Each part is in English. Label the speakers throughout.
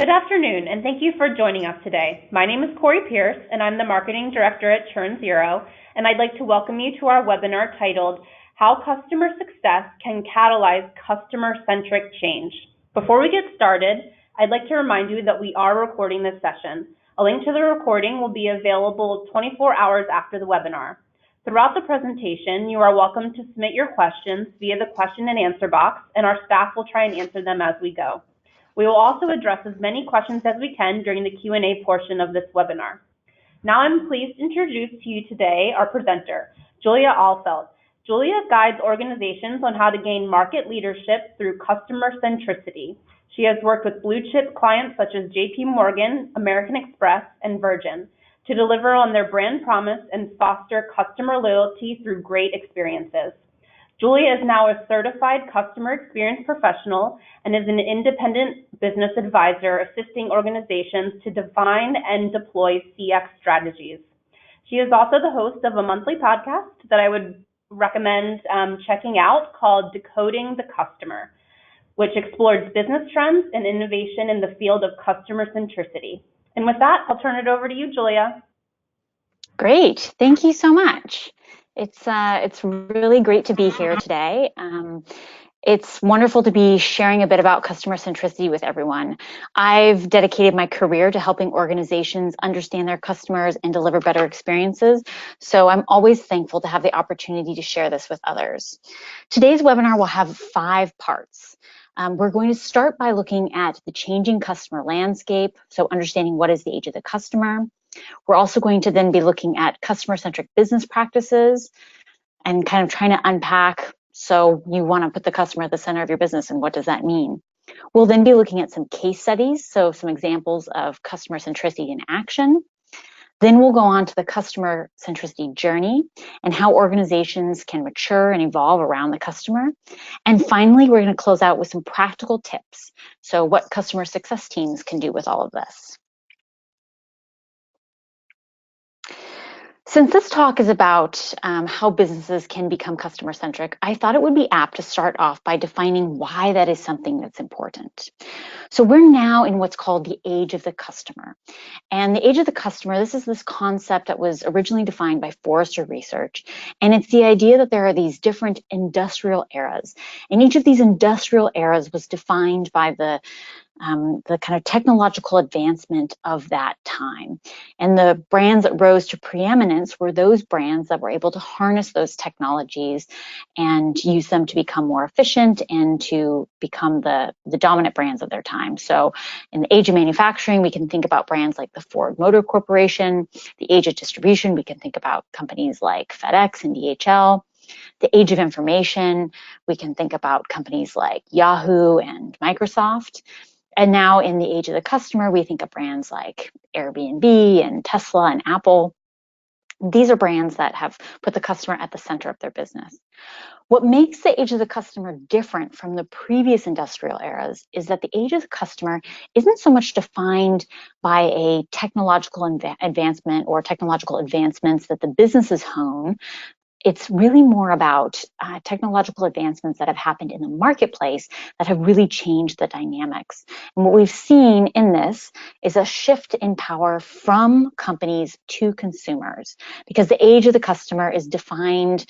Speaker 1: Good afternoon, and thank you for joining us today. My name is Corey Pierce, and I'm the Marketing Director at Churn Zero, and I'd like to welcome you to our webinar titled, How Customer Success Can Catalyze Customer-Centric Change. Before we get started, I'd like to remind you that we are recording this session. A link to the recording will be available 24 hours after the webinar. Throughout the presentation, you are welcome to submit your questions via the question and answer box, and our staff will try and answer them as we go. We will also address as many questions as we can during the Q&A portion of this webinar. Now I'm pleased to introduce to you today our presenter, Julia Ahlfeldt. Julia guides organizations on how to gain market leadership through customer-centricity. She has worked with blue-chip clients such as JP Morgan, American Express, and Virgin to deliver on their brand promise and foster customer loyalty through great experiences. Julia is now a certified customer experience professional and is an independent business advisor assisting organizations to define and deploy CX strategies. She is also the host of a monthly podcast that I would recommend checking out called Decoding the Customer, which explores business trends and innovation in the field of customer centricity. And with that, I'll turn it over to you, Julia.
Speaker 2: Great. Thank you so much. It's really great to be here today. It's wonderful to be sharing a bit about customer centricity with everyone. I've dedicated my career to helping organizations understand their customers and deliver better experiences, so I'm always thankful to have the opportunity to share this with others. Today's webinar will have 5 parts. We're going to start by looking at the changing customer landscape, so understanding what is the age of the customer. We're also going to then be looking at customer-centric business practices and kind of trying to unpack, so you want to put the customer at the center of your business, and what does that mean? We'll then be looking at some case studies, so some examples of customer centricity in action. Then we'll go on to the customer centricity journey and how organizations can mature and evolve around the customer. And finally, we're going to close out with some practical tips, so what customer success teams can do with all of this. Since this talk is about how businesses can become customer-centric, I thought it would be apt to start off by defining why that is something that's important. So we're now in what's called the age of the customer. And the age of the customer, this is this concept that was originally defined by Forrester Research. And it's the idea that there are these different industrial eras. And each of these industrial eras was defined by the kind of technological advancement of that time. And the brands that rose to preeminence were those brands that were able to harness those technologies and use them to become more efficient and to become the dominant brands of their time. So in the age of manufacturing, we can think about brands like the Ford Motor Corporation. The age of distribution, we can think about companies like FedEx and DHL. The age of information, we can think about companies like Yahoo and Microsoft. And now in the age of the customer, we think of brands like Airbnb and Tesla and Apple. These are brands that have put the customer at the center of their business. What makes the age of the customer different from the previous industrial eras is that the age of the customer isn't so much defined by a technological advancement or technological advancements that the businesses hone. It's really more about technological advancements that have happened in the marketplace that have really changed the dynamics. And what we've seen in this is a shift in power from companies to consumers, because the age of the customer is defined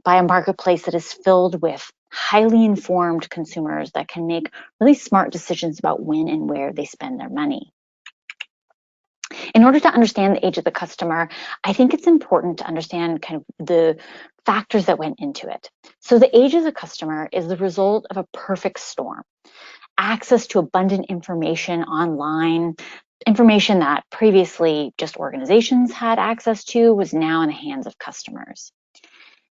Speaker 2: by a marketplace that is filled with highly informed consumers that can make really smart decisions about when and where they spend their money. In order to understand the age of the customer, I think it's important to understand kind of the factors that went into it. So the age of the customer is the result of a perfect storm. Access to abundant information online, information that previously just organizations had access to, was now in the hands of customers.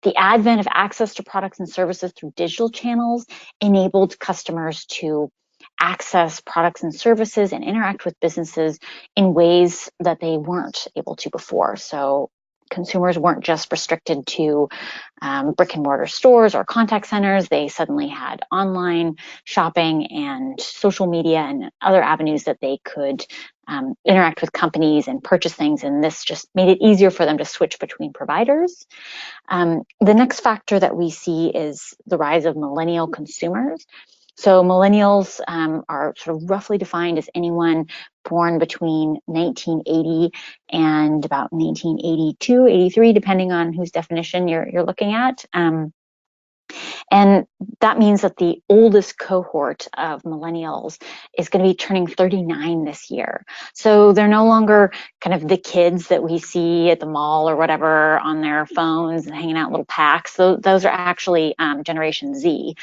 Speaker 2: The advent of access to products and services through digital channels enabled customers to access products and services and interact with businesses in ways that they weren't able to before. So consumers weren't just restricted to brick and mortar stores or contact centers. They suddenly had online shopping and social media and other avenues that they could interact with companies and purchase things. And this just made it easier for them to switch between providers. The next factor that we see is the rise of millennial consumers. So millennials are sort of roughly defined as anyone born between 1980 and about 1982, 83, depending on whose definition you're looking at. And that means that the oldest cohort of millennials is going to be turning 39 this year. So they're no longer kind of the kids that we see at the mall or whatever on their phones and hanging out in little packs. So those are actually Generation Z.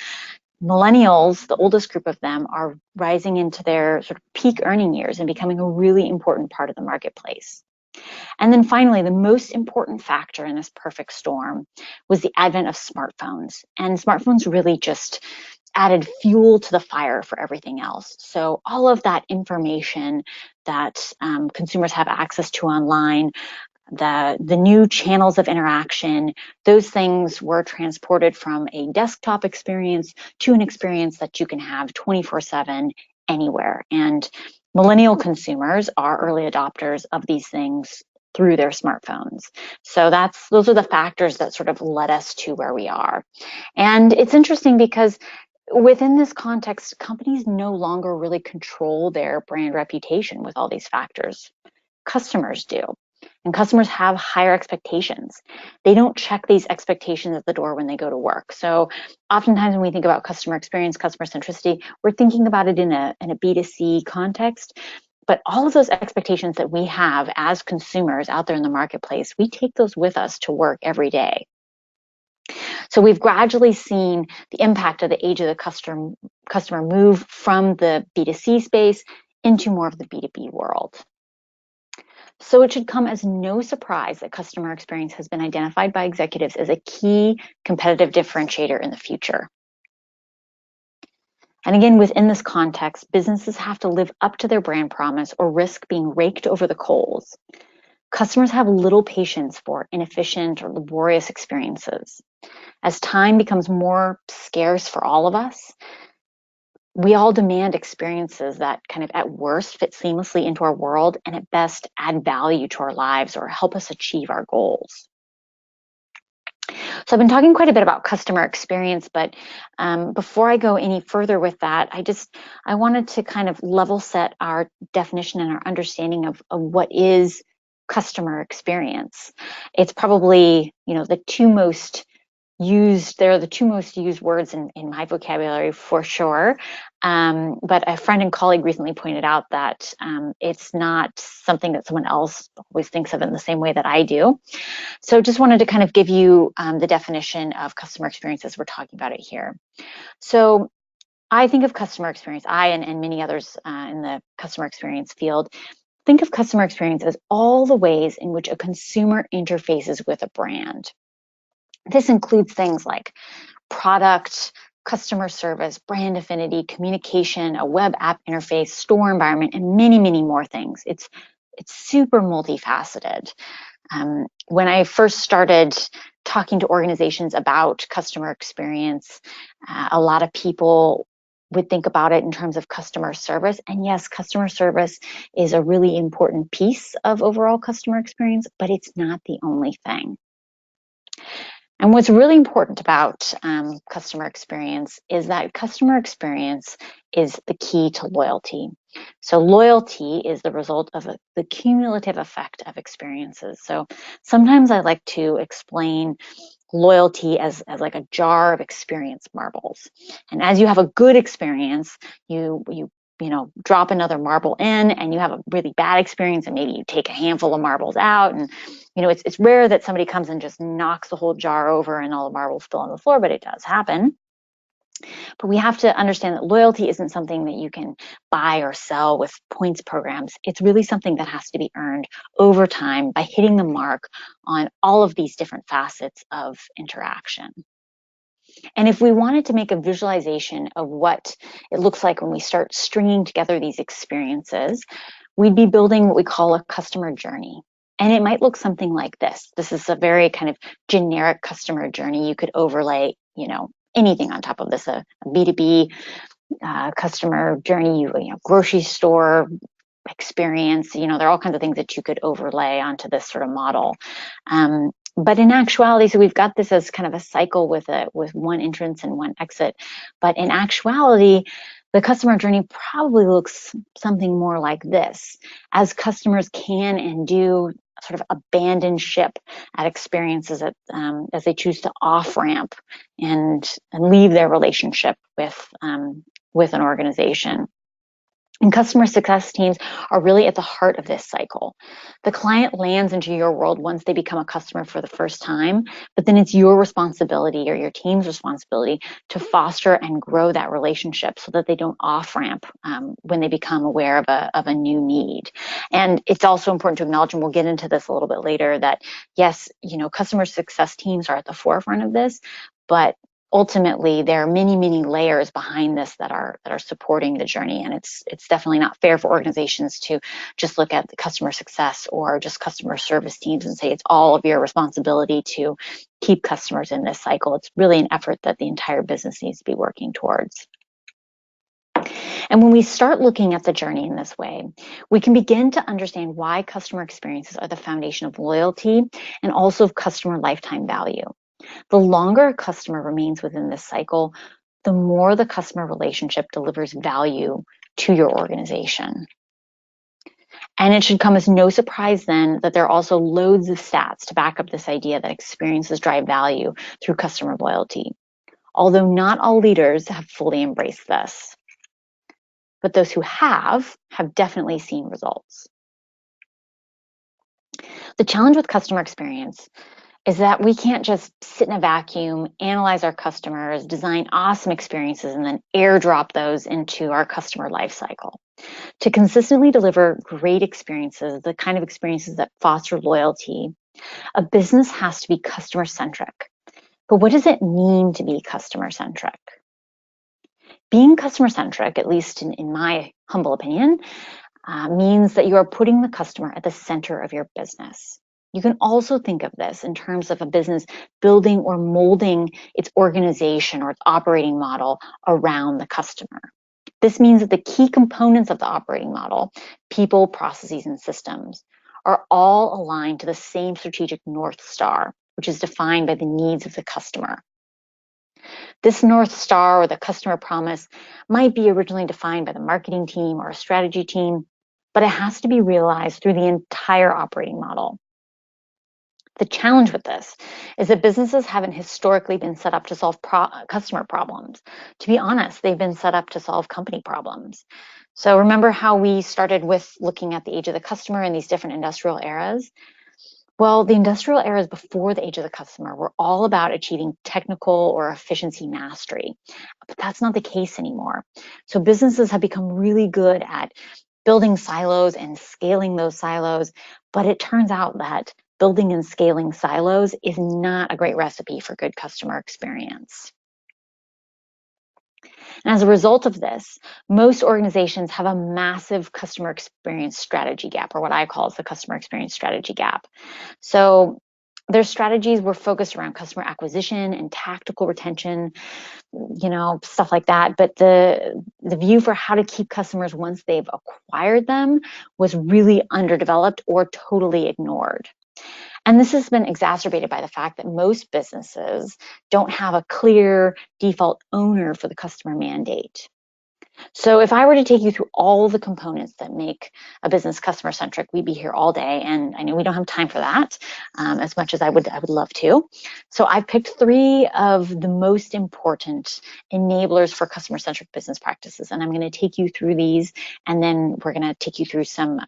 Speaker 2: Millennials, the oldest group of them, are rising into their sort of peak earning years and becoming a really important part of the marketplace. And then finally, the most important factor in this perfect storm was the advent of smartphones. And smartphones really just added fuel to the fire for everything else. So all of that information that consumers have access to online, the new channels of interaction, those things were transported from a desktop experience to an experience that you can have 24/7 anywhere. And millennial consumers are early adopters of these things through their smartphones. So those are the factors that sort of led us to where we are. And it's interesting because within this context, companies no longer really control their brand reputation with all these factors. Customers do. And customers have higher expectations. They don't check these expectations at the door when they go to work. So oftentimes when we think about customer experience, customer centricity, we're thinking about it in a B2C context. But all of those expectations that we have as consumers out there in the marketplace, we take those with us to work every day. So we've gradually seen the impact of the age of the customer move from the B2C space into more of the B2B world. So it should come as no surprise that customer experience has been identified by executives as a key competitive differentiator in the future. And again, within this context, businesses have to live up to their brand promise or risk being raked over the coals. Customers have little patience for inefficient or laborious experiences. As time becomes more scarce for all of us, we all demand experiences that kind of at worst fit seamlessly into our world and at best add value to our lives or help us achieve our goals. So I've been talking quite a bit about customer experience, but before I go any further with that, I wanted to kind of level set our definition and our understanding of what is customer experience. It's probably, the two most used, they're the two most used words in my vocabulary for sure. But a friend and colleague recently pointed out that it's not something that someone else always thinks of in the same way that I do. So just wanted to kind of give you the definition of customer experience as we're talking about it here. So I think of customer experience, I and many others in the customer experience field, think of customer experience as all the ways in which a consumer interfaces with a brand. This includes things like product, customer service, brand affinity, communication, a web app interface, store environment, and many, many more things. It's super multifaceted. When I first started talking to organizations about customer experience, a lot of people would think about it in terms of customer service. And yes, customer service is a really important piece of overall customer experience, but it's not the only thing. And what's really important about customer experience is that customer experience is the key to loyalty. So loyalty is the result of the cumulative effect of experiences. So sometimes I like to explain loyalty as like a jar of experience marbles. And as you have a good experience, you drop another marble in and you have a really bad experience and maybe you take a handful of marbles out, and it's rare that somebody comes and just knocks the whole jar over and all the marbles spill on the floor, but it does happen. But we have to understand that loyalty isn't something that you can buy or sell with points programs. It's really something that has to be earned over time by hitting the mark on all of these different facets of interaction. And if we wanted to make a visualization of what it looks like when we start stringing together these experiences, we'd be building what we call a customer journey. And it might look something like this. This is a very kind of generic customer journey. You could overlay, anything on top of this, a B2B customer journey, grocery store experience. There are all kinds of things that you could overlay onto this sort of model. But in actuality, so we've got this as kind of a cycle with one entrance and one exit. But in actuality, the customer journey probably looks something more like this, as customers can and do sort of abandon ship at experiences as they choose to off ramp and leave their relationship with an organization. And customer success teams are really at the heart of this cycle. The client lands into your world once they become a customer for the first time, but then it's your responsibility or your team's responsibility to foster and grow that relationship so that they don't off-ramp when they become aware of a new need. And it's also important to acknowledge, and we'll get into this a little bit later, that yes, customer success teams are at the forefront of this, but ultimately there are many, many layers behind this that are supporting the journey. And it's definitely not fair for organizations to just look at the customer success or just customer service teams and say it's all of your responsibility to keep customers in this cycle. It's really an effort that the entire business needs to be working towards. And when we start looking at the journey in this way, we can begin to understand why customer experiences are the foundation of loyalty and also of customer lifetime value. The longer a customer remains within this cycle, the more the customer relationship delivers value to your organization. And it should come as no surprise then that there are also loads of stats to back up this idea that experiences drive value through customer loyalty. Although not all leaders have fully embraced this, but those who have definitely seen results. The challenge with customer experience is that we can't just sit in a vacuum, analyze our customers, design awesome experiences, and then airdrop those into our customer lifecycle. To consistently deliver great experiences, the kind of experiences that foster loyalty, a business has to be customer-centric. But what does it mean to be customer-centric? Being customer-centric, at least in my humble opinion, means that you are putting the customer at the center of your business. You can also think of this in terms of a business building or molding its organization or its operating model around the customer. This means that the key components of the operating model, people, processes, and systems, are all aligned to the same strategic North Star, which is defined by the needs of the customer. This North Star or the customer promise might be originally defined by the marketing team or a strategy team, but it has to be realized through the entire operating model. The challenge with this is that businesses haven't historically been set up to solve customer problems. To be honest, they've been set up to solve company problems. So remember how we started with looking at the age of the customer in these different industrial eras? Well, the industrial eras before the age of the customer were all about achieving technical or efficiency mastery, but that's not the case anymore. So businesses have become really good at building silos and scaling those silos, but it turns out that building and scaling silos is not a great recipe for good customer experience. And as a result of this, most organizations have a massive customer experience strategy gap, or what I call the customer experience strategy gap. So their strategies were focused around customer acquisition and tactical retention, stuff like that. But the view for how to keep customers once they've acquired them was really underdeveloped or totally ignored. And this has been exacerbated by the fact that most businesses don't have a clear default owner for the customer mandate. So if I were to take you through all the components that make a business customer-centric, we'd be here all day, and I know we don't have time for that as much as I would love to. So I've picked 3 of the most important enablers for customer-centric business practices, and I'm going to take you through these, and then we're going to take you through some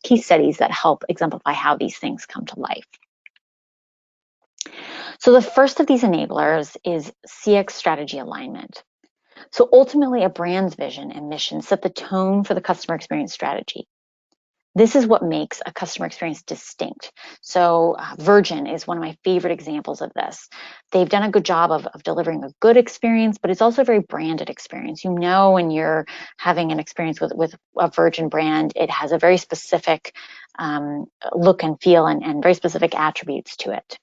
Speaker 2: case studies that help exemplify how these things come to life. So the first of these enablers is CX strategy alignment. So ultimately, a brand's vision and mission set the tone for the customer experience strategy. This is what makes a customer experience distinct. So Virgin is one of my favorite examples of this. They've done a good job of delivering a good experience, but it's also a very branded experience. When you're having an experience with a Virgin brand, it has a very specific look and feel and very specific attributes to it.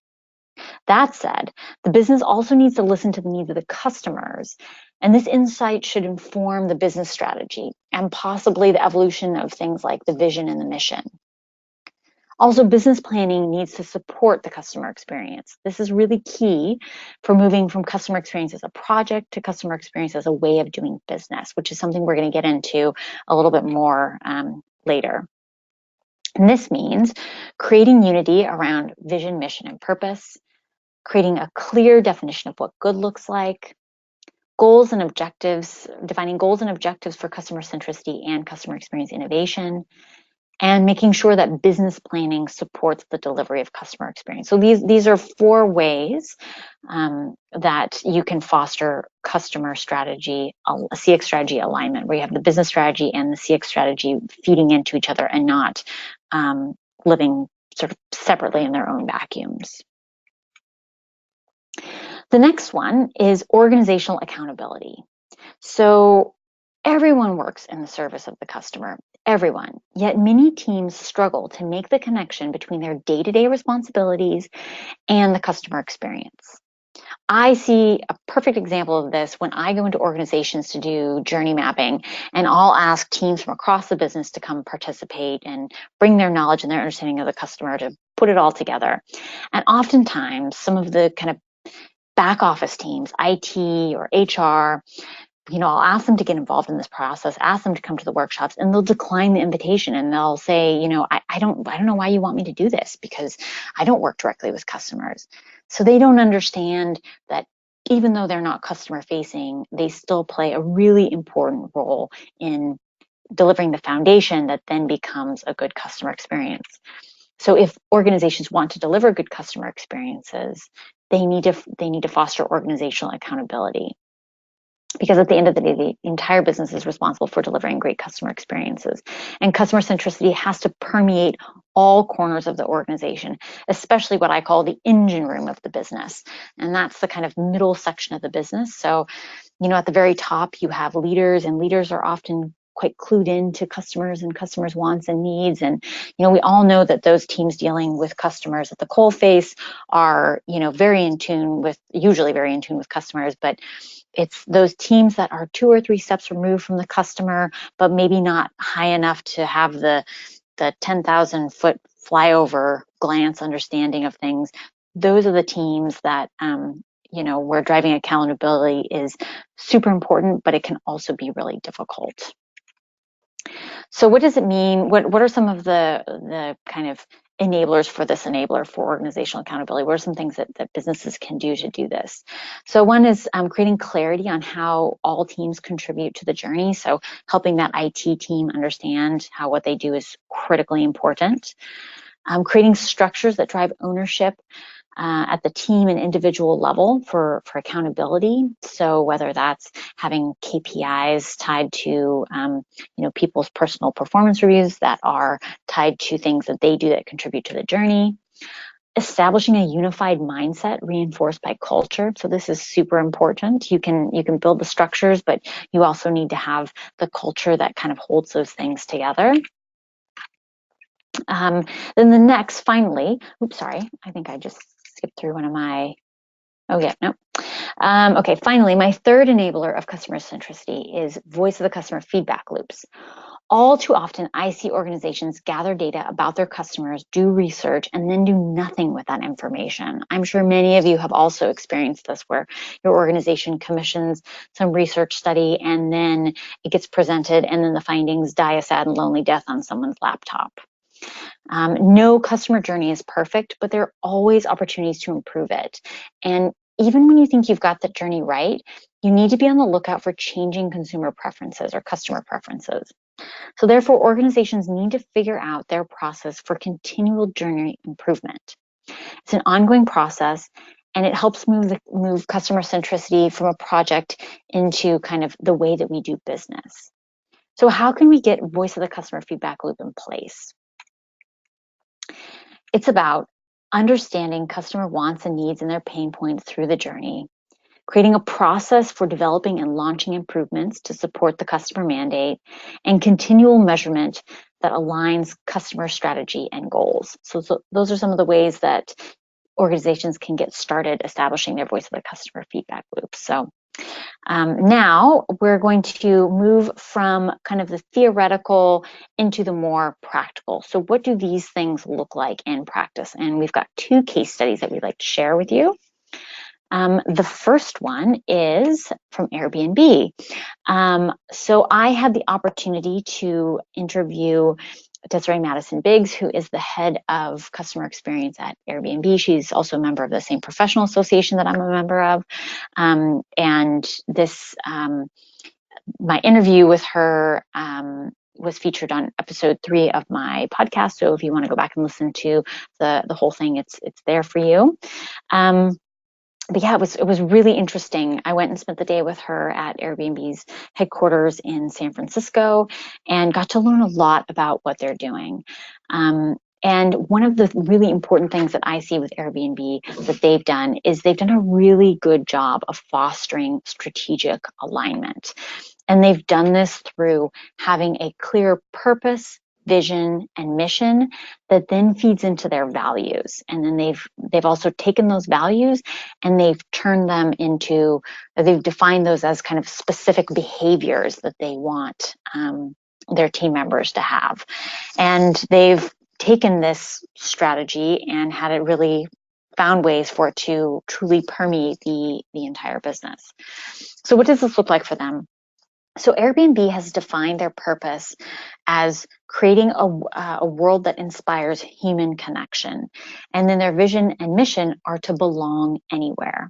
Speaker 2: That said, the business also needs to listen to the needs of the customers, and this insight should inform the business strategy and possibly the evolution of things like the vision and the mission. Also, business planning needs to support the customer experience. This is really key for moving from customer experience as a project to customer experience as a way of doing business, which is something we're going to get into a little bit more later. And this means creating unity around vision, mission, and purpose, creating a clear definition of what good looks like, goals and objectives, defining goals and objectives for customer centricity and customer experience innovation, and making sure that business planning supports the delivery of customer experience. So these are 4 ways that you can foster customer strategy, a CX strategy alignment, where you have the business strategy and the CX strategy feeding into each other and not living sort of separately in their own vacuums. The next one is organizational accountability. So everyone works in the service of the customer, everyone. Yet many teams struggle to make the connection between their day-to-day responsibilities and the customer experience. I see a perfect example of this when I go into organizations to do journey mapping, and I'll ask teams from across the business to come participate and bring their knowledge and their understanding of the customer to put it all together. And oftentimes, some of the kind of back office teams, IT or HR, I'll ask them to get involved in this process, ask them to come to the workshops, and they'll decline the invitation, and they'll say, I don't know why you want me to do this, because I don't work directly with customers. So they don't understand that even though they're not customer facing, they still play a really important role in delivering the foundation that then becomes a good customer experience. So if organizations want to deliver good customer experiences, they need to foster organizational accountability. Because at the end of the day, the entire business is responsible for delivering great customer experiences. And customer centricity has to permeate all corners of the organization, especially what I call the engine room of the business. And that's the kind of middle section of the business. So, at the very top, you have leaders, and leaders are often quite clued into customers and customers' wants and needs. And, we all know that those teams dealing with customers at the coalface are, usually very in tune with customers, but it's those teams that are 2 or 3 steps removed from the customer, but maybe not high enough to have the 10,000-foot flyover glance understanding of things. Those are the teams that, where driving accountability is super important, but it can also be really difficult. So what does it mean? What are some of the kind of enablers for this enabler for organizational accountability? What are some things that businesses can do to do this? So one is creating clarity on how all teams contribute to the journey. So helping that IT team understand how what they do is critically important. Creating structures that drive ownership at the team and individual level for accountability. So whether that's having KPIs tied to people's personal performance reviews that are tied to things that they do that contribute to the journey. Establishing a unified mindset reinforced by culture. So this is super important. You can build the structures, but you also need to have the culture that kind of holds those things together. Then the next, finally, I think I just skipped through one of my, okay, finally, my third enabler of customer centricity is voice of the customer feedback loops. All too often, I see organizations gather data about their customers, do research, and then do nothing with that information. I'm sure many of you have also experienced this, where your organization commissions some research study and then it gets presented, and then the findings die a sad and lonely death on someone's laptop. No customer journey is perfect, but there are always opportunities to improve it. And even when you think you've got that journey right, you need to be on the lookout for changing consumer preferences or customer preferences. So therefore, organizations need to figure out their process for continual journey improvement. It's an ongoing process, and it helps move customer centricity from a project into kind of the way that we do business. So how can we get voice of the customer feedback loop in place? It's about understanding customer wants and needs and their pain points through the journey, creating a process for developing and launching improvements to support the customer mandate, and continual measurement that aligns customer strategy and goals. So those are some of the ways that organizations can get started establishing their voice of the customer feedback loop. So Now we're going to move from kind of the theoretical into the more practical. So what do these things look like in practice? And we've got 2 case studies that we'd like to share with you. The first one is from Airbnb. So I had the opportunity to interview Desiree Madison Biggs, who is the head of customer experience at Airbnb. She's also a member of the same professional association that I'm a member of. And this, my interview with her was featured on episode 3 of my podcast. So if you want to go back and listen to the whole thing, it's there for you. But yeah, it was really interesting. I went and spent the day with her at Airbnb's headquarters in San Francisco and got to learn a lot about what they're doing. And one of the really important things that I see with Airbnb that they've done is they've done a really good job of fostering strategic alignment. And they've done this through having a clear purpose, vision, and mission that then feeds into their values. And then they've also taken those values and they've turned them into, they've defined those as kind of specific behaviors that they want their team members to have. And they've taken this strategy and had it really found ways for it to truly permeate the entire business. So what does this look like for them? So Airbnb has defined their purpose as creating a world that inspires human connection. And then their vision and mission are to belong anywhere.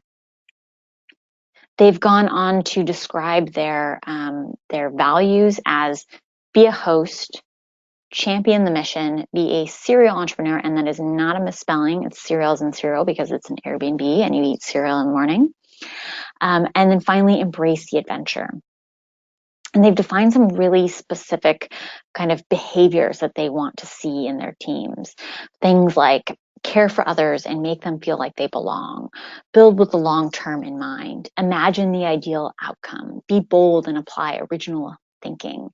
Speaker 2: They've gone on to describe their values as be a host, champion the mission, be a serial entrepreneur, and that is not a misspelling. It's cereal as in cereal because it's an Airbnb and you eat cereal in the morning. And then finally, embrace the adventure. And they've defined some really specific kind of behaviors that they want to see in their teams. Things like care for others and make them feel like they belong, build with the long term in mind, imagine the ideal outcome, be bold and apply original thinking,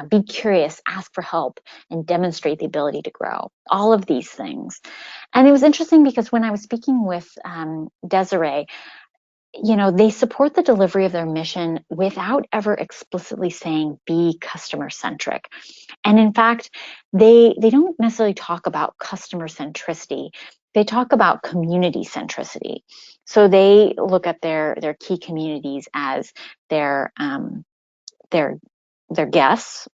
Speaker 2: be curious, ask for help, and demonstrate the ability to grow. All of these things. And it was interesting because when I was speaking with Desiree, they support the delivery of their mission without ever explicitly saying be customer-centric. And in fact, they don't necessarily talk about customer-centricity. They talk about community-centricity. So they look at their key communities as their guests,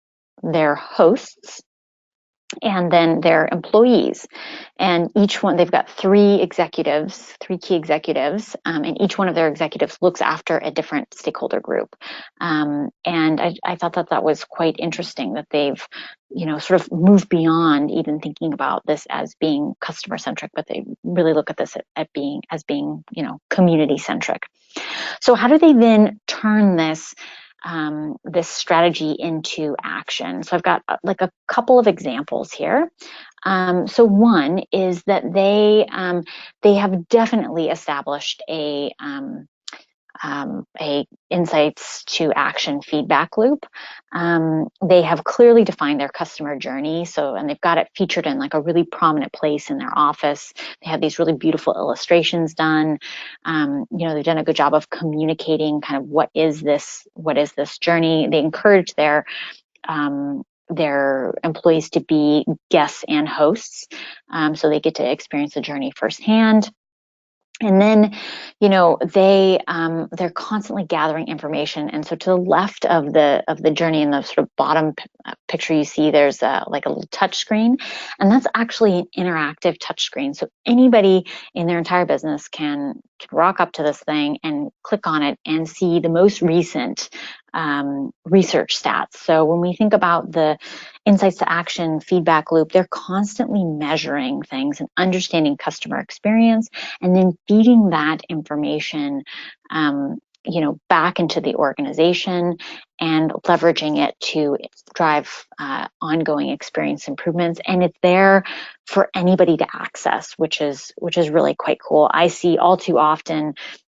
Speaker 2: their hosts, and then their employees. And each one, they've got 3 key executives, and each one of their executives looks after a different stakeholder group. And I thought that was quite interesting that they've, sort of moved beyond even thinking about this as being customer centric, but they really look at this as being, community centric. So how do they then turn this strategy into action? So I've got like a couple of examples here. So one is that they have definitely established a insights to action feedback loop. They have clearly defined their customer journey. And they've got it featured in like a really prominent place in their office. They have these really beautiful illustrations done. They've done a good job of communicating kind of what is this journey. They encourage their employees to be guests and hosts, so they get to experience the journey firsthand. And then, they're constantly gathering information. And so to the left of the journey, in the sort of bottom picture you see, there's like a little touch screen, and that's actually an interactive touch screen. So anybody in their entire business can rock up to this thing and click on it and see the most recent research stats. So when we think about the insights to action feedback loop, they're constantly measuring things and understanding customer experience, and then feeding that information back into the organization and leveraging it to drive ongoing experience improvements. And it's there for anybody to access, which is really quite cool. I see all too often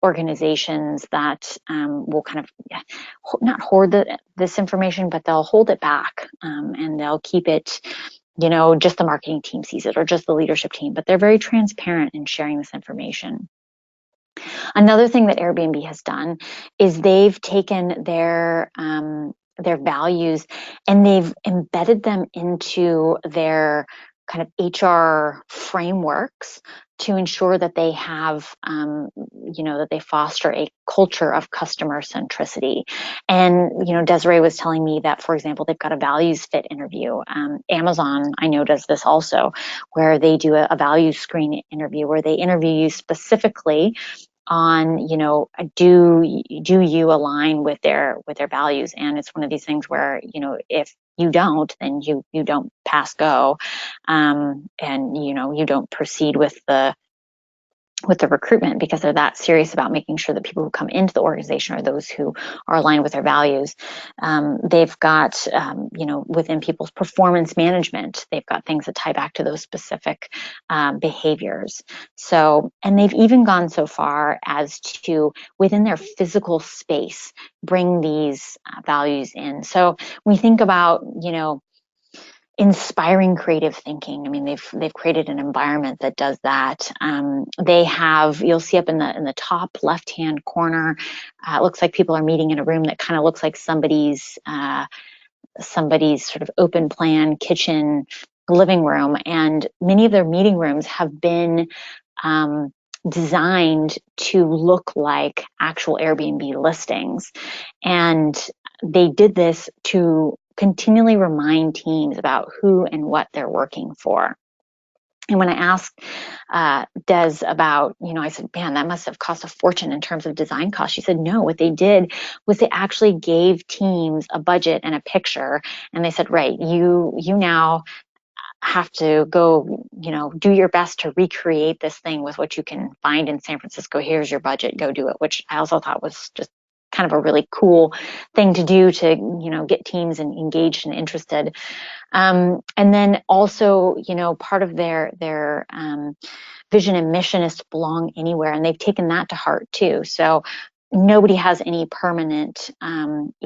Speaker 2: organizations that will kind of not hoard this information, but they'll hold it back, and they'll keep it, just the marketing team sees it or just the leadership team, but they're very transparent in sharing this information. Another thing that Airbnb has done is they've taken their values and they've embedded them into their kind of HR frameworks to ensure that they have, that they foster a culture of customer centricity. And, Desiree was telling me that, for example, they've got a values fit interview. Amazon, I know, does this also, where they do a values screen interview where they interview you specifically on, do you align with their values? And it's one of these things where, if you don't, then you don't pass go, and you don't proceed with the recruitment, because they're that serious about making sure that people who come into the organization are those who are aligned with their values. They've got, within people's performance management, they've got things that tie back to those specific behaviors. So, and they've even gone so far as to, within their physical space, bring these values in. So when we think about, inspiring creative thinking, I mean, they've created an environment that does that. They have, you'll see up in the top left hand corner, it looks like people are meeting in a room that kind of looks like somebody's sort of open plan kitchen living room, and many of their meeting rooms have been designed to look like actual Airbnb listings. And they did this to continually remind teams about who and what they're working for. And when I asked Des about, I said, man, that must have cost a fortune in terms of design costs. She said, no, what they did was they actually gave teams a budget and a picture. And they said, right, you now have to go, do your best to recreate this thing with what you can find in San Francisco. Here's your budget, go do it, which I also thought was just kind of a really cool thing to do to, get teams engaged and interested. And then also, part of their vision and mission is to belong anywhere, and they've taken that to heart too. So nobody has any permanent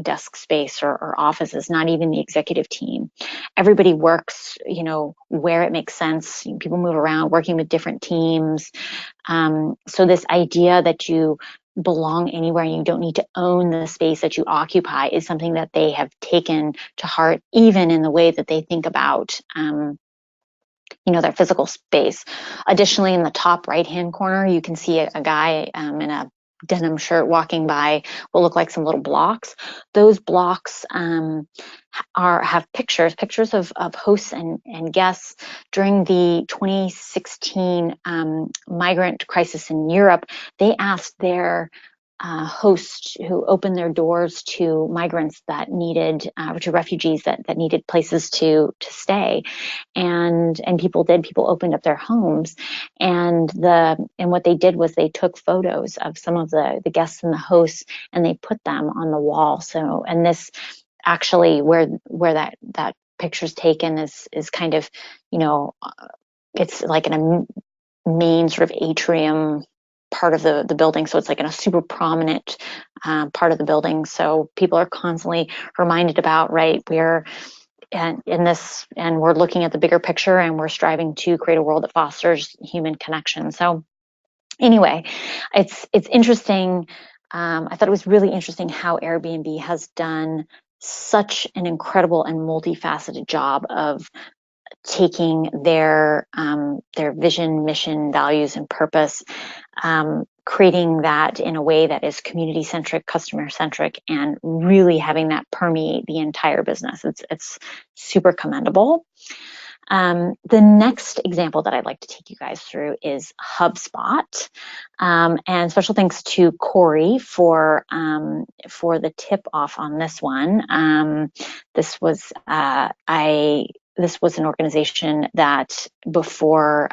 Speaker 2: desk space or offices, not even the executive team. Everybody works, where it makes sense. People move around, working with different teams. So this idea that you belong anywhere and you don't need to own the space that you occupy is something that they have taken to heart, even in the way that they think about their physical space. Additionally, in the top right-hand corner, you can see a guy in a denim shirt walking by what look like some little blocks. Those blocks have pictures of hosts and guests during the 2016 migrant crisis in Europe. They asked their hosts who opened their doors to migrants that needed, to refugees that needed places to stay, and people opened up their homes, and what they did was they took photos of some of the guests and the hosts, and they put them on the wall. So, and this actually, where that picture's taken is kind of, it's like in a main sort of atrium part of the building. So it's like in a super prominent part of the building. So people are constantly reminded about, right, we're in this, and we're looking at the bigger picture, and we're striving to create a world that fosters human connection. So anyway, it's interesting. I thought it was really interesting how Airbnb has done such an incredible and multifaceted job of taking their vision, mission, values, and purpose, creating that in a way that is community-centric, customer-centric, and really having that permeate the entire business. It's super commendable. The next example that I'd like to take you guys through is HubSpot, and special thanks to Corey for the tip off on this one. This was an organization that before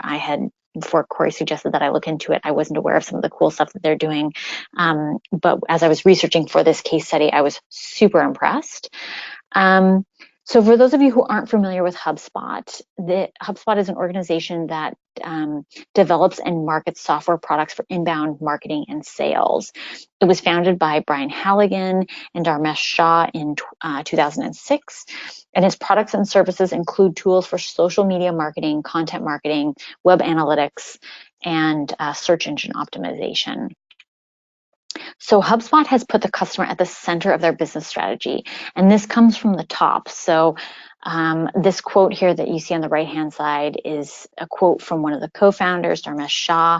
Speaker 2: Corey suggested that I look into it, I wasn't aware of some of the cool stuff that they're doing. But as I was researching for this case study, I was super impressed. So for those of you who aren't familiar with HubSpot, HubSpot is an organization that develops and markets software products for inbound marketing and sales. It was founded by Brian Halligan and Dharmesh Shah in 2006. And its products and services include tools for social media marketing, content marketing, web analytics, and search engine optimization. So HubSpot has put the customer at the center of their business strategy, and this comes from the top. So this quote here that you see on the right-hand side is a quote from one of the co-founders, Dharmesh Shah.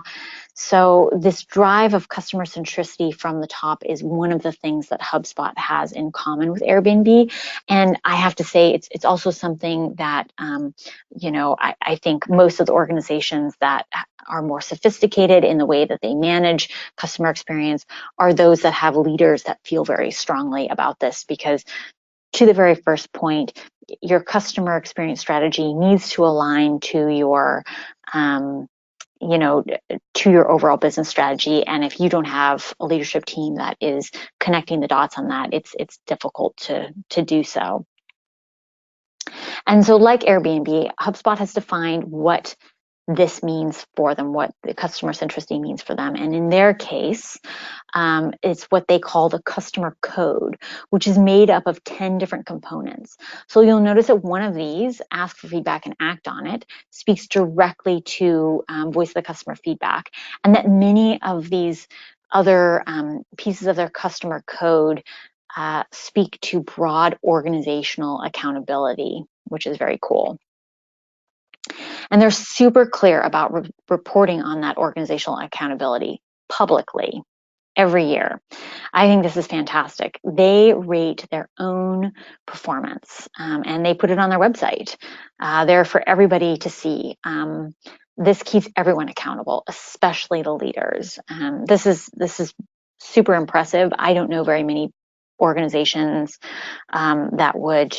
Speaker 2: So this drive of customer centricity from the top is one of the things that HubSpot has in common with Airbnb. And I have to say, it's also something that, I think most of the organizations that are more sophisticated in the way that they manage customer experience are those that have leaders that feel very strongly about this, because to the very first point, your customer experience strategy needs to align to your to your overall business strategy. And if you don't have a leadership team that is connecting the dots on that, it's difficult to do so. And so like Airbnb, HubSpot has defined what this means for them, what the customer centricity means for them. And in their case, it's what they call the customer code, which is made up of 10 different components. So you'll notice that one of these, ask for feedback and act on it, speaks directly to voice of the customer feedback, and that many of these other pieces of their customer code speak to broad organizational accountability, which is very cool. And they're super clear about reporting on that organizational accountability publicly every year. I think this is fantastic. They rate their own performance and they put it on their website. They're for everybody to see. This keeps everyone accountable, especially the leaders. This is super impressive. I don't know very many organizations that would,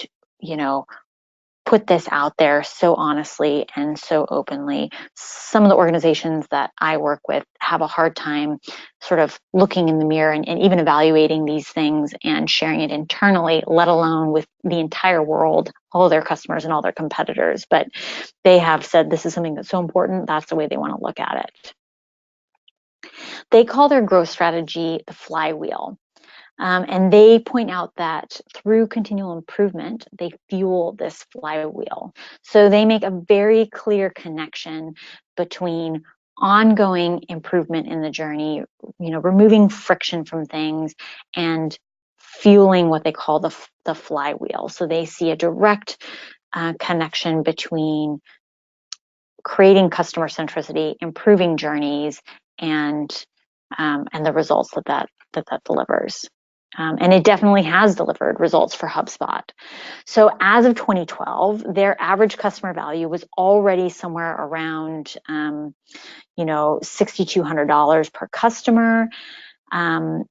Speaker 2: put this out there so honestly and so openly. Some of the organizations that I work with have a hard time sort of looking in the mirror and even evaluating these things and sharing it internally, let alone with the entire world, all their customers and all their competitors. But they have said this is something that's so important, that's the way they want to look at it. They call their growth strategy the flywheel. And they point out that through continual improvement, they fuel this flywheel. So they make a very clear connection between ongoing improvement in the journey, removing friction from things, and fueling what they call the flywheel. So they see a direct connection between creating customer centricity, improving journeys, and the results that delivers. And it definitely has delivered results for HubSpot. So as of 2012, their average customer value was already somewhere around, $6,200 per customer. And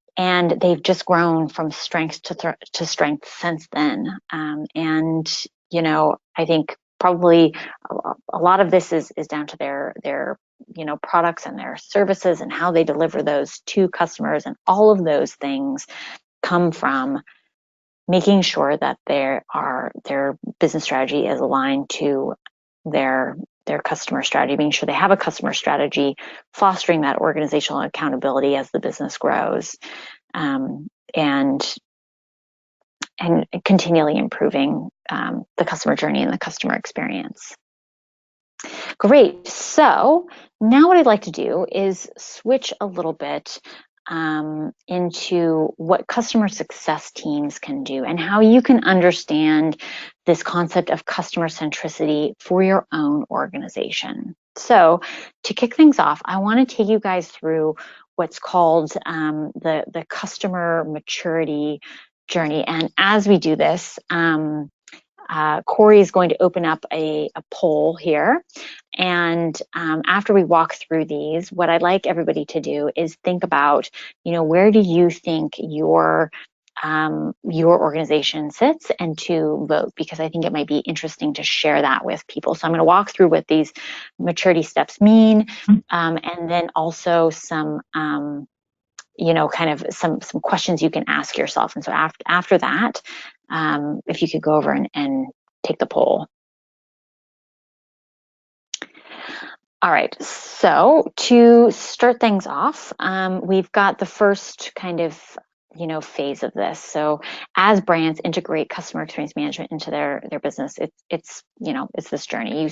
Speaker 2: they've just grown from strength to strength since then. I think probably a lot of this is down to their products and their services and how they deliver those to customers, and all of those things come from making sure that their business strategy is aligned to their customer strategy, making sure they have a customer strategy, fostering that organizational accountability as the business grows, and continually improving the customer journey and the customer experience. Great. So now what I'd like to do is switch a little bit into what customer success teams can do and how you can understand this concept of customer centricity for your own organization. So to kick things off, I want to take you guys through what's called the customer maturity journey. And as we do this, Corey is going to open up a poll here. And after we walk through these, what I'd like everybody to do is think about, where do you think your organization sits, and to vote, because I think it might be interesting to share that with people. So I'm going to walk through what these maturity steps mean, and then also some kind of some questions you can ask yourself. And so after that, if you could go over and take the poll. All right, so to start things off, we've got the first kind of phase of this. So as brands integrate customer experience management into their business, it's this journey.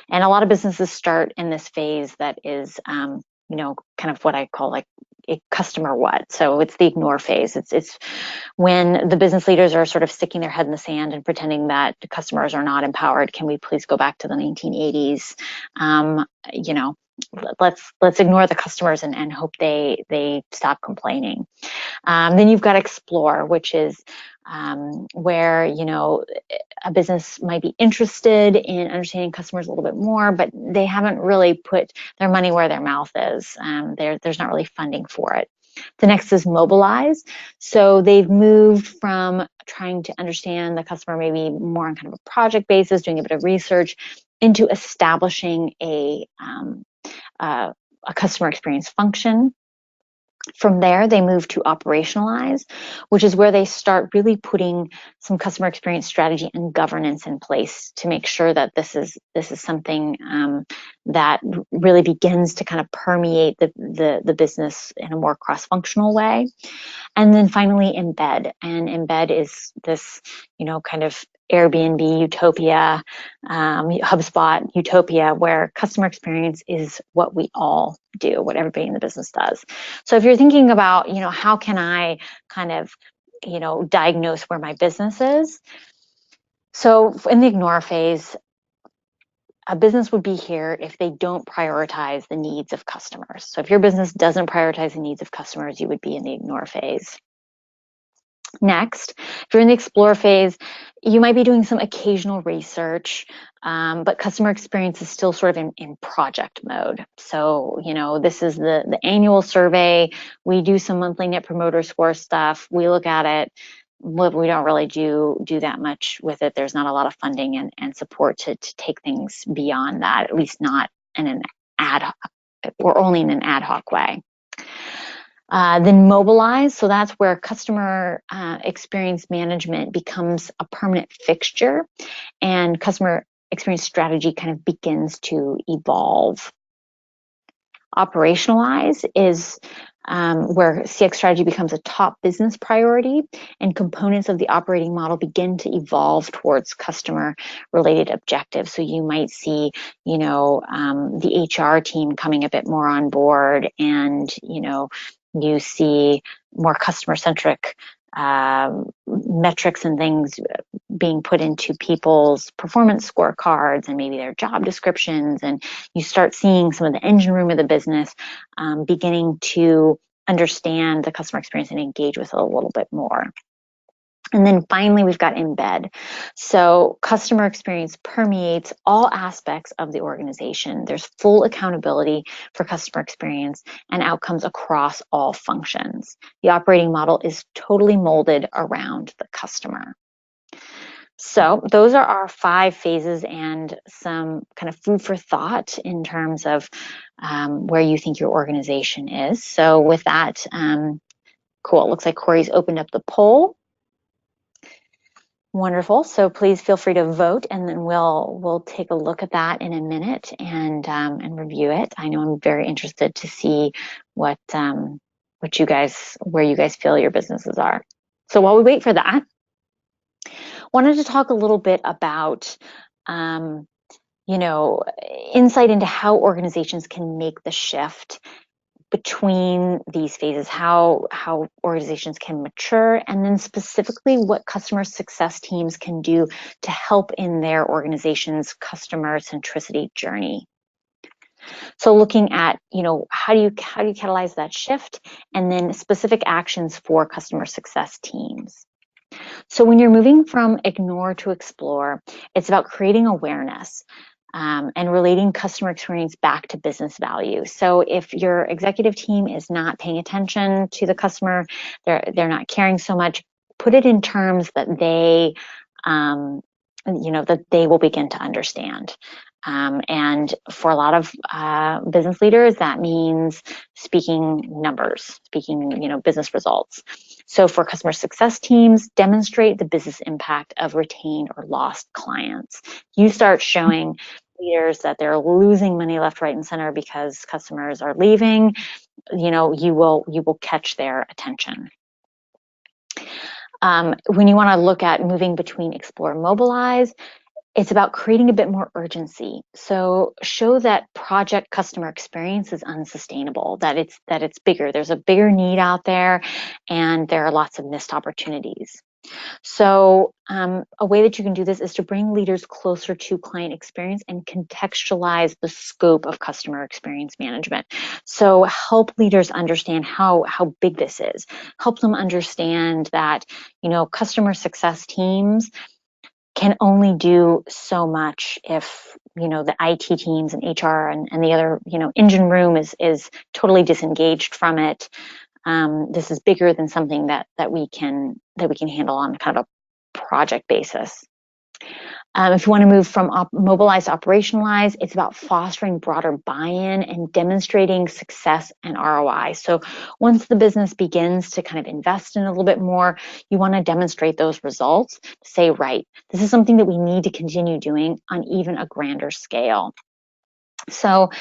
Speaker 2: And a lot of businesses start in this phase that is kind of what I call like customer what? So it's the ignore phase. It's when the business leaders are sort of sticking their head in the sand and pretending that the customers are not empowered. Can we please go back to the 1980s? You know, let's ignore the customers and hope they stop complaining. Then you've got explore, which is where, you know, a business might be interested in understanding customers a little bit more, but they haven't really put their money where their mouth is. There's not really funding for it. The next is mobilize. So they've moved from trying to understand the customer maybe more on kind of a project basis, doing a bit of research, into establishing a customer experience function. From there, they move to operationalize, which is where they start really putting some customer experience strategy and governance in place to make sure that this is something that really begins to kind of permeate the business in a more cross-functional way. And then finally, embed. And embed is this, you know, kind of Airbnb utopia, HubSpot utopia, where customer experience is what we all do, what everybody in the business does. So if you're thinking about, you know, how can I kind of, you know, diagnose where my business is? So in the ignore phase, a business would be here if they don't prioritize the needs of customers. So if your business doesn't prioritize the needs of customers, you would be in the ignore phase. Next, if you're in the explore phase, you might be doing some occasional research, but customer experience is still sort of in project mode. So, you know, this is the annual survey. We do some monthly net promoter score stuff. We look at it. We don't really do that much with it. There's not a lot of funding and support to take things beyond that, at least not in an ad hoc, or only in an ad hoc way. Then mobilize, so that's where customer experience management becomes a permanent fixture and customer experience strategy kind of begins to evolve. Operationalize is where CX strategy becomes a top business priority and components of the operating model begin to evolve towards customer-related objectives. So you might see, you know, the HR team coming a bit more on board, and, you know, you see more customer-centric metrics and things being put into people's performance scorecards and maybe their job descriptions, and you start seeing some of the engine room of the business beginning to understand the customer experience and engage with it a little bit more. And then finally, we've got embed. So customer experience permeates all aspects of the organization. There's full accountability for customer experience and outcomes across all functions. The operating model is totally molded around the customer. So those are our 5 phases and some kind of food for thought in terms of where you think your organization is. So with that, cool. It looks like Corey's opened up the poll. Wonderful. So please feel free to vote, and then we'll take a look at that in a minute and review it. I know I'm very interested to see what you guys, where you guys feel your businesses are. So while we wait for that, wanted to talk a little bit about you know, insight into how organizations can make the shift between these phases, how organizations can mature, and then specifically what customer success teams can do to help in their organization's customer centricity journey. So looking at, you know, how do you catalyze that shift, and then specific actions for customer success teams. So when you're moving from ignore to explore, it's about creating awareness. And relating customer experience back to business value. So if your executive team is not paying attention to the customer, they're not caring so much, put it in terms that they, you know, that they will begin to understand. And for a lot of business leaders, that means speaking numbers, speaking, you know, business results. So for customer success teams, demonstrate the business impact of retained or lost clients. You start showing leaders that they're losing money left, right, and center because customers are leaving, you know, you will catch their attention. When you want to look at moving between explore and mobilize, It's about creating a bit more urgency. So show that project customer experience is unsustainable, that it's bigger. There's a bigger need out there, and there are lots of missed opportunities. So a way that you can do this is to bring leaders closer to client experience and contextualize the scope of customer experience management. So help leaders understand how big this is. Help them understand that, customer success teams can only do so much if the IT teams and HR and the other engine room is totally disengaged from it. This is bigger than something that we can handle on kind of a project basis. If you want to move from mobilize to operationalize, it's about fostering broader buy-in and demonstrating success and ROI. So once the business begins to kind of invest in a little bit more, you want to demonstrate those results. Say, right, this is something that we need to continue doing on even a grander scale. So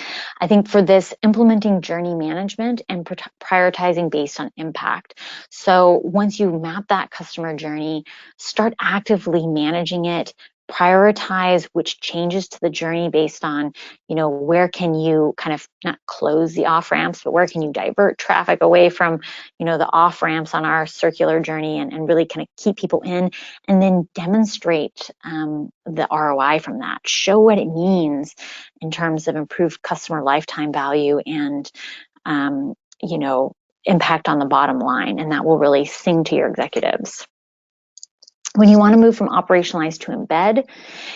Speaker 2: I think for this, implementing journey management and prioritizing based on impact. So once you map that customer journey, start actively managing it, prioritize which changes to the journey based on, where can you kind of not close the off ramps, but where can you divert traffic away from, the off ramps on our circular journey and really kind of keep people in, and then demonstrate the ROI from that. Show what it means in terms of improved customer lifetime value and, impact on the bottom line. And that will really sing to your executives. When you want to move from operationalize to embed,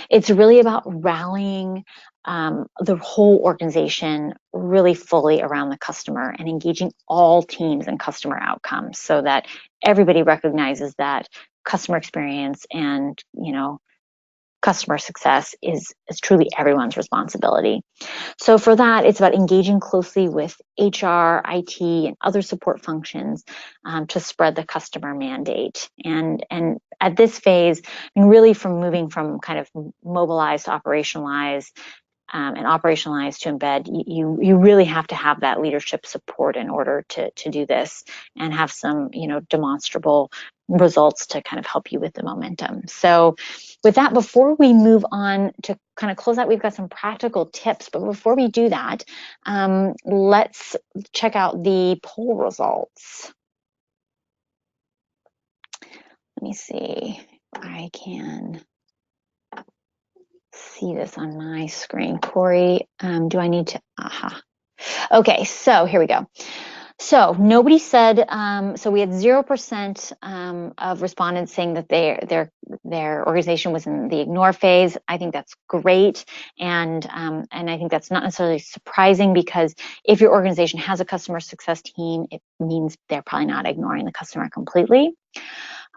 Speaker 2: it's really about rallying the whole organization really fully around the customer and engaging all teams in customer outcomes so that everybody recognizes that customer experience and, customer success is truly everyone's responsibility. So for that, it's about engaging closely with HR, IT, and other support functions to spread the customer mandate. And at this phase, and really from moving from kind of mobilize to operationalize and operationalize to embed, you really have to have that leadership support in order to do this and have some, demonstrable results to kind of help you with the momentum. So with that, before we move on to kind of close out, we've got some practical tips. But before we do that, let's check out the poll results. Let me see if I can see this on my screen. Corey, do I need to? Okay, so here we go. So nobody said, so we had 0% of respondents saying that their organization was in the ignore phase. I think that's great. And I think that's not necessarily surprising, because if your organization has a customer success team, it means they're probably not ignoring the customer completely.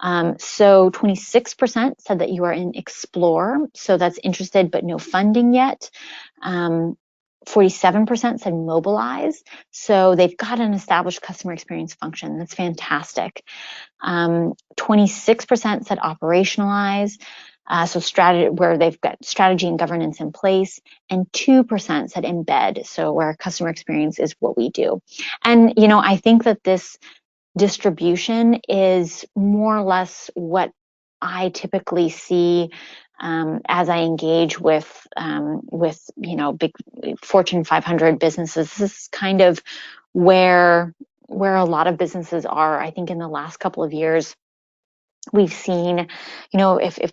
Speaker 2: So 26% said that you are in explore. So that's interested, but no funding yet. 47% said mobilize. So they've got an established customer experience function. That's fantastic. 26% said operationalize. So strategy, where they've got strategy and governance in place, and 2% said embed. So where customer experience is what we do. And, I think that this distribution is more or less what I typically see as I engage with big Fortune 500 businesses. This is kind of where a lot of businesses are. I think in the last couple of years, we've seen, if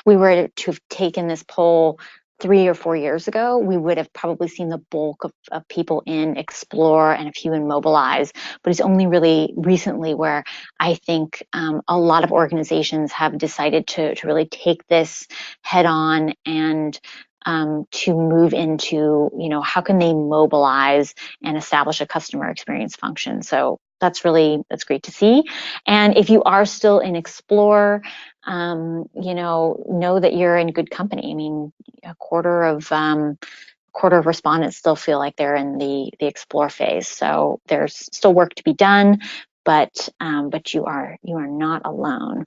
Speaker 2: we were to have taken this poll 3 or 4 years ago, we would have probably seen the bulk of people in explore and a few in mobilize. But it's only really recently where I think a lot of organizations have decided to really take this head on and to move into, how can they mobilize and establish a customer experience function. So that's great to see. And if you are still in explore, know that you're in good company. I mean, a quarter of respondents still feel like they're in the explore phase. So there's still work to be done, but you are not alone.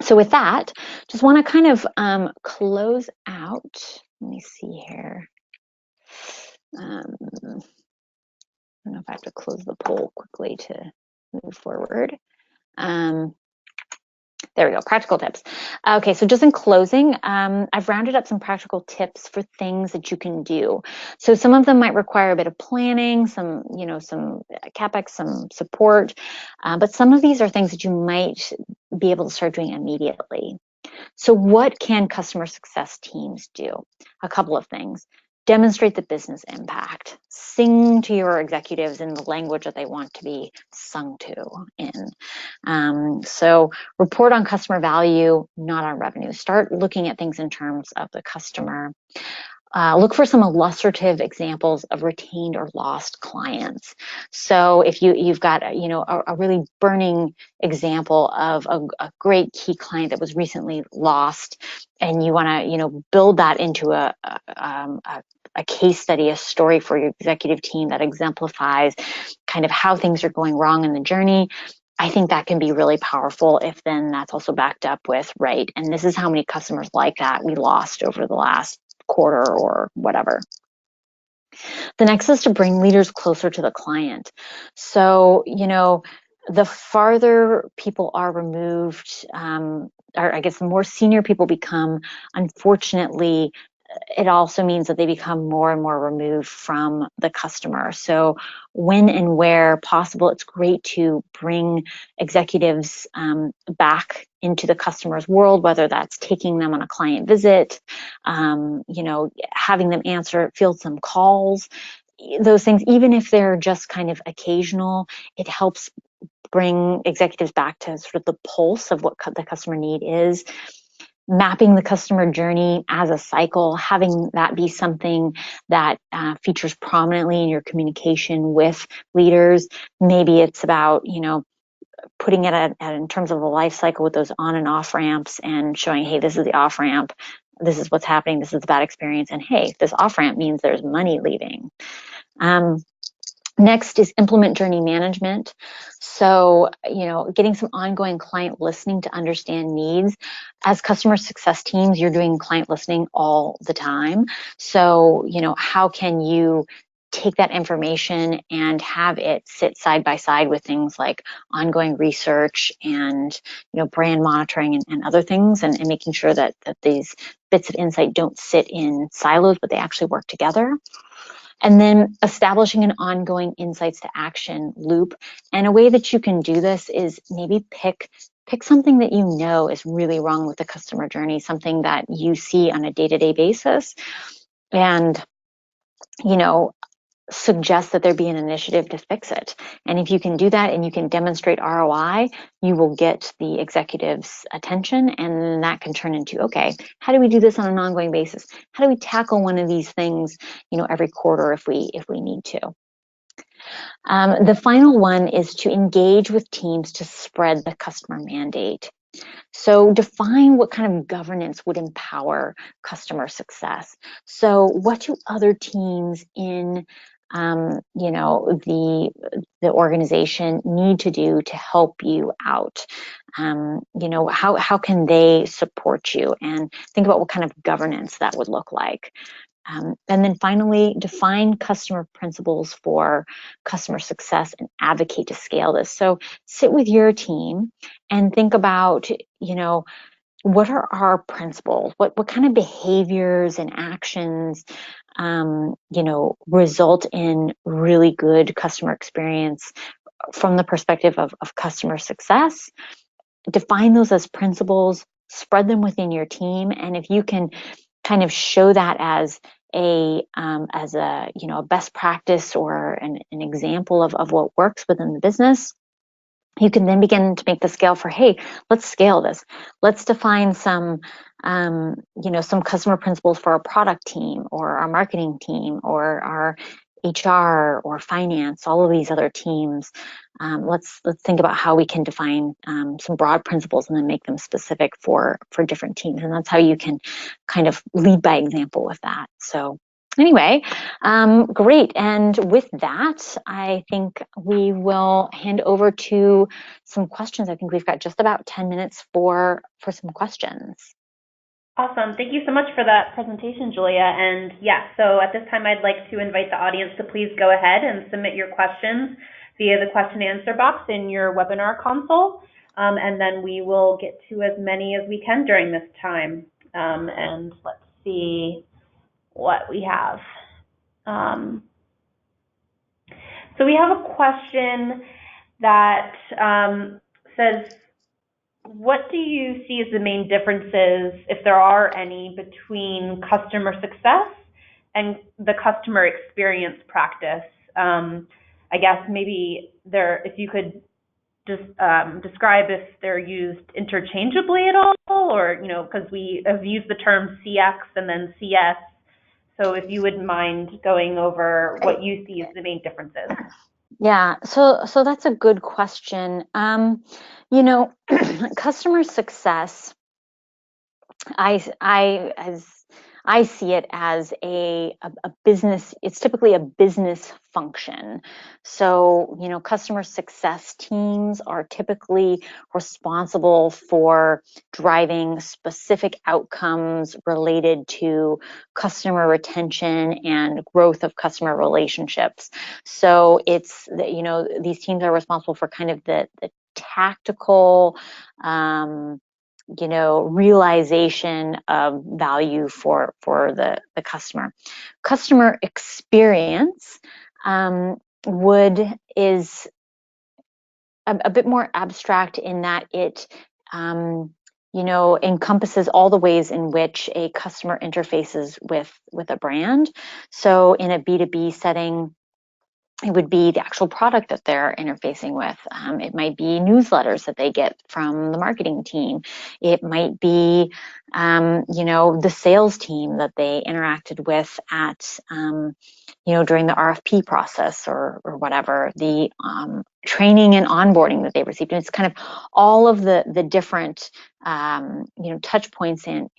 Speaker 2: So with that, just want to kind of close out. Let me see here. I don't know if I have to close the poll quickly to move forward. There we go, practical tips. Okay, so just in closing, I've rounded up some practical tips for things that you can do. So some of them might require a bit of planning, some CapEx, some support, but some of these are things that you might be able to start doing immediately. So what can customer success teams do? A couple of things. Demonstrate the business impact. Sing to your executives in the language that they want to be sung to in. So report on customer value, not on revenue. Start looking at things in terms of the customer. Look for some illustrative examples of retained or lost clients. So if you've got a really burning example of a great key client that was recently lost, and you want to build that into a case study, a story for your executive team that exemplifies kind of how things are going wrong in the journey, I think that can be really powerful if then that's also backed up with, right, and this is how many customers like that we lost over the last quarter or whatever. The next is to bring leaders closer to the client. So, the farther people are removed, or I guess the more senior people become, unfortunately, it also means that they become more and more removed from the customer. So when and where possible, it's great to bring executives back into the customer's world, whether that's taking them on a client visit, having them field some calls, those things, even if they're just kind of occasional, it helps bring executives back to sort of the pulse of what the customer need is. Mapping the customer journey as a cycle, having that be something that features prominently in your communication with leaders. Maybe it's about, putting it in terms of the life cycle with those on and off ramps and showing, hey, this is the off ramp, this is what's happening, this is the bad experience, and hey, this off ramp means there's money leaving. Next is implement journey management. So, getting some ongoing client listening to understand needs. As customer success teams, you're doing client listening all the time. So, how can you take that information and have it sit side by side with things like ongoing research and, brand monitoring and other things, and making sure that these bits of insight don't sit in silos, but they actually work together. And then establishing an ongoing insights to action loop. And a way that you can do this is maybe pick something that is really wrong with the customer journey, something that you see on a day-to-day basis, and suggest that there be an initiative to fix it. And if you can do that and you can demonstrate ROI, you will get the executive's attention, and then that can turn into, okay, how do we do this on an ongoing basis? How do we tackle one of these things, every quarter if we need to? The final one is to engage with teams to spread the customer mandate. So define what kind of governance would empower customer success. So what do other teams in the organization need to do to help you out? How can they support you? And think about what kind of governance that would look like. And then finally, define customer principles for customer success and advocate to scale this. So sit with your team and think about, what are our principles? What kind of behaviors and actions, result in really good customer experience from the perspective of customer success? Define those as principles, spread them within your team, and if you can kind of show that as a best practice or an example of what works within the business, you can then begin to make the scale for, hey, let's scale this. Let's define some customer principles for our product team or our marketing team or our HR or finance, all of these other teams. Let's think about how we can define some broad principles and then make them specific for different teams. And that's how you can kind of lead by example with that. So anyway, great. And with that, I think we will hand over to some questions. I think we've got just about 10 minutes for some questions.
Speaker 1: Awesome. Thank you so much for that presentation, Julia. And so at this time, I'd like to invite the audience to please go ahead and submit your questions via the question and answer box in your webinar console. and then we will get to as many as we can during this time. And let's see what we have. So we have a question that says, what do you see as the main differences, if there are any, between customer success and the customer experience practice? I guess maybe if you could just describe if they're used interchangeably at all, or, because we have used the term CX and then CS. So if you wouldn't mind going over what you see as the main differences.
Speaker 2: Yeah, so that's a good question. Customer success, I see it as a business. It's typically a business function. So, customer success teams are typically responsible for driving specific outcomes related to customer retention and growth of customer relationships. So it's, these teams are responsible for kind of the tactical, realization of value for the customer. Customer experience is a bit more abstract in that it encompasses all the ways in which a customer interfaces with a brand. So in a B2B setting, it would be the actual product that they're interfacing with. It might be newsletters that they get from the marketing team. It might be, the sales team that they interacted with at, during the RFP process or whatever, the training and onboarding that they received. And it's kind of all of the different, touch points and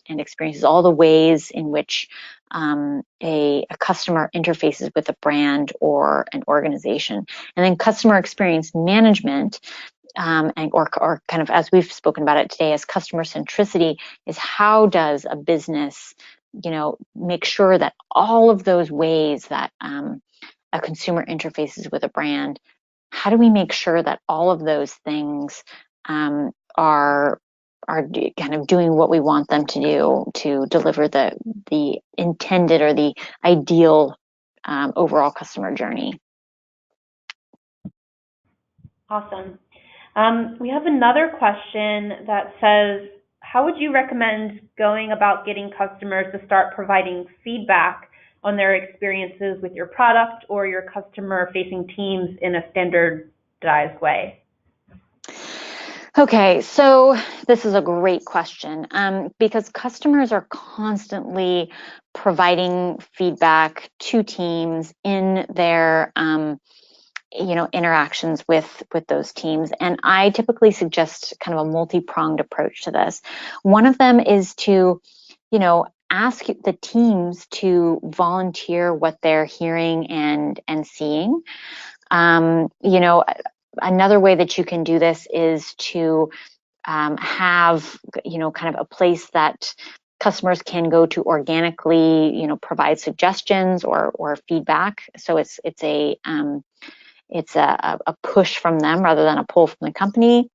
Speaker 2: experiences, all the ways in which a customer interfaces with a brand or an organization. And then customer experience management, or kind of, as we've spoken about it today, as customer centricity, is how does a business, make sure that all of those ways that a consumer interfaces with a brand, how do we make sure that all of those things are kind of doing what we want them to do to deliver the intended or the ideal overall customer journey.
Speaker 1: Awesome. We have another question that says, how would you recommend going about getting customers to start providing feedback on their experiences with your product or your customer-facing teams in a standardized way?
Speaker 2: Okay, so this is a great question because customers are constantly providing feedback to teams in their interactions with those teams. And I typically suggest kind of a multi-pronged approach to this. One of them is to, ask the teams to volunteer what they're hearing and seeing. Another way that you can do this is to have, kind of a place that customers can go to organically, provide suggestions or feedback. So it's a push from them rather than a pull from the company.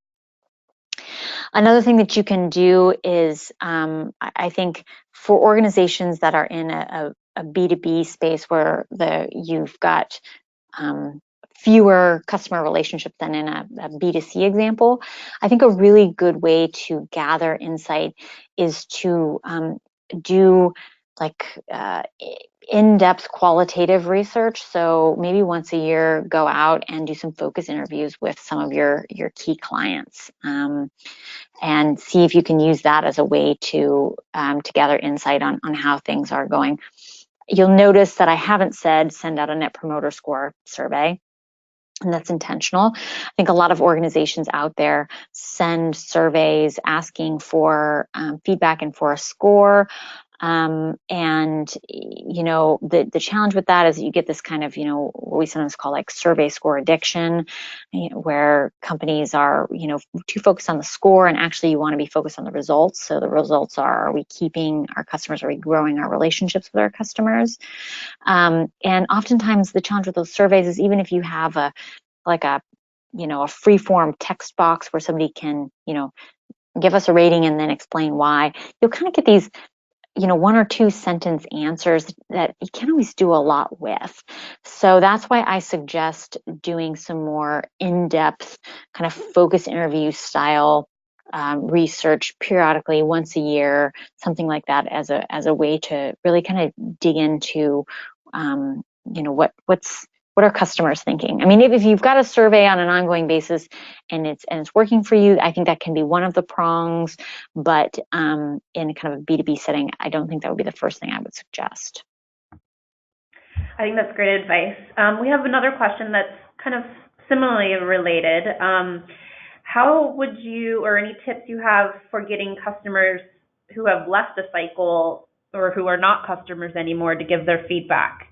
Speaker 2: Another thing that you can do is, I think, for organizations that are in a B2B space where you've got fewer customer relationships than in a B2C example, I think a really good way to gather insight is to do in-depth qualitative research. So maybe once a year, go out and do some focus interviews with some of your key clients, and see if you can use that as a way to gather insight on how things are going. You'll notice that I haven't said send out a Net Promoter Score survey, and that's intentional. I think a lot of organizations out there send surveys asking for feedback and for a score. And, the challenge with that is that you get this kind of, what we sometimes call like survey score addiction, where companies are, too focused on the score, and actually you want to be focused on the results. So the results are we keeping our customers? Are we growing our relationships with our customers? And oftentimes the challenge with those surveys is even if you have a a free form text box where somebody can, give us a rating and then explain why. You'll kind of get these, one or two sentence answers that you can't always do a lot with. So that's why I suggest doing some more in-depth kind of focus interview style research periodically, once a year, something like that, as a way to really kind of dig into, what are customers thinking. I mean, if you've got a survey on an ongoing basis and it's working for you, I think that can be one of the prongs. But in kind of a B2B setting, I don't think that would be the first thing I would suggest.
Speaker 1: I think that's great advice. We have another question that's kind of similarly related. How would you, or any tips you have for getting customers who have left the cycle or who are not customers anymore to give their feedback?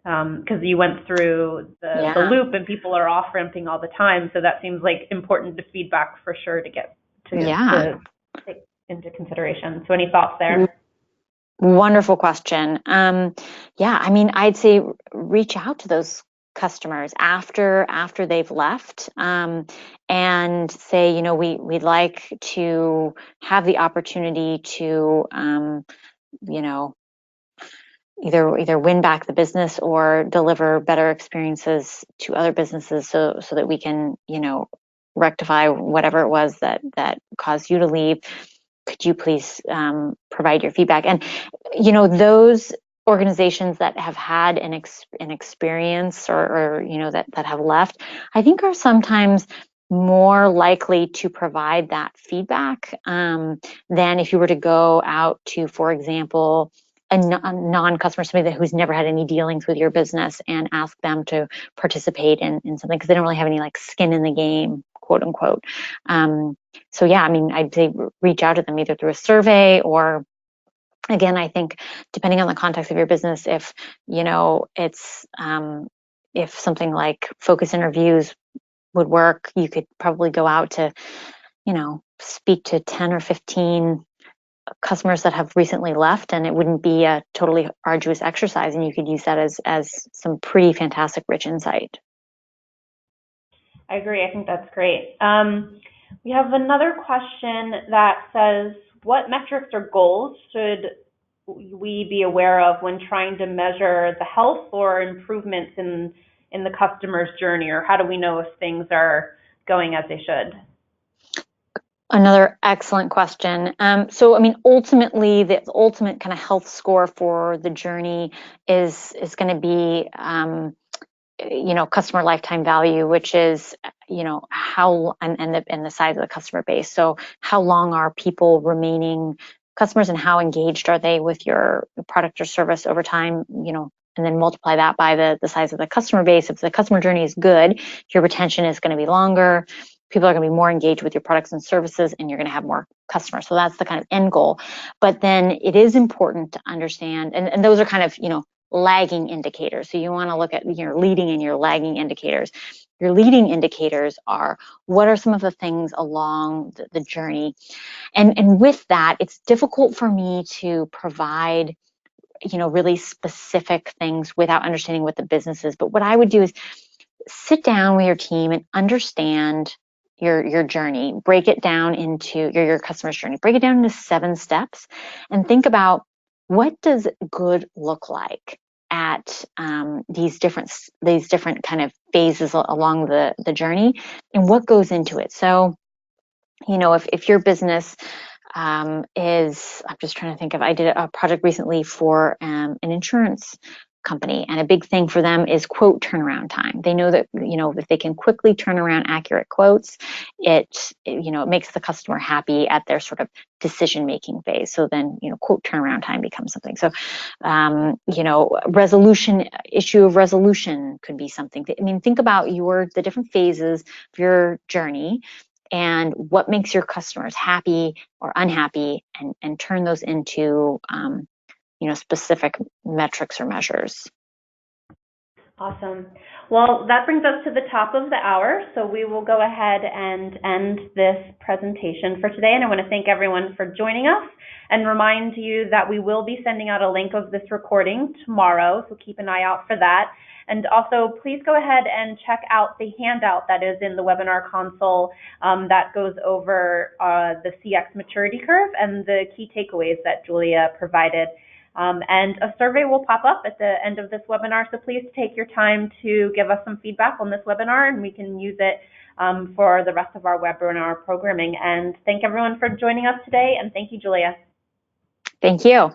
Speaker 1: Because you went through the loop and people are off ramping all the time, so that seems like important to feedback for sure to get to take into consideration. So any thoughts there?
Speaker 2: Wonderful question. I mean, I'd say reach out to those customers after they've left, and say, we'd like to have the opportunity to, either win back the business or deliver better experiences to other businesses, so that we can, rectify whatever it was that caused you to leave. Could you please provide your feedback? And those organizations that have had an experience, or that have left, I think are sometimes more likely to provide that feedback than if you were to go out to, for example, a non-customer, somebody who's never had any dealings with your business, and ask them to participate in something, because they don't really have any skin in the game, quote unquote. So I mean, I'd say reach out to them either through a survey, or, again, I think depending on the context of your business, if it's if something like focus interviews would work, you could probably go out to speak to 10 or 15 customers that have recently left, and it wouldn't be a totally arduous exercise, and you could use that as some pretty fantastic, rich insight.
Speaker 1: I agree. I think that's great. We have another question that says, what metrics or goals should we be aware of when trying to measure the health or improvements in the customer's journey, or how do we know if things are going as they should?
Speaker 2: Another excellent question. So, I mean, ultimately, the ultimate kind of health score for the journey is going to be, customer lifetime value, which is, how, and the size of the customer base. So, how long are people remaining customers, and how engaged are they with your product or service over time? And then multiply that by the size of the customer base. If the customer journey is good, your retention is going to be longer. People are going to be more engaged with your products and services, and you're going to have more customers. So that's the kind of end goal. But then it is important to understand, and those are kind of, lagging indicators. So you want to look at your leading and your lagging indicators. Your leading indicators are, what are some of the things along the journey? And with that, it's difficult for me to provide, really specific things without understanding what the business is. But what I would do is sit down with your team and understand your journey, break it down into your customer's journey, break it down into 7 steps, and think about, what does good look like at these different kind of phases along the journey, and what goes into it. So, if your business is, I'm just trying to think of, I did a project recently for an insurance company, and a big thing for them is quote turnaround time. They know that, if they can quickly turn around accurate quotes, it makes the customer happy at their sort of decision making phase. So then, quote turnaround time becomes something. So, issue of resolution could be something. Think about the different phases of your journey, and what makes your customers happy or unhappy, and turn those into specific metrics or measures.
Speaker 1: Awesome. Well, that brings us to the top of the hour, so we will go ahead and end this presentation for today. And I want to thank everyone for joining us and remind you that we will be sending out a link of this recording tomorrow, so keep an eye out for that. And also, please go ahead and check out the handout that is in the webinar console that goes over the CX maturity curve and the key takeaways that Julia provided. And a survey will pop up at the end of this webinar, so please take your time to give us some feedback on this webinar, and we can use it for the rest of our webinar programming. And thank everyone for joining us today, and thank you, Julia.
Speaker 2: Thank you.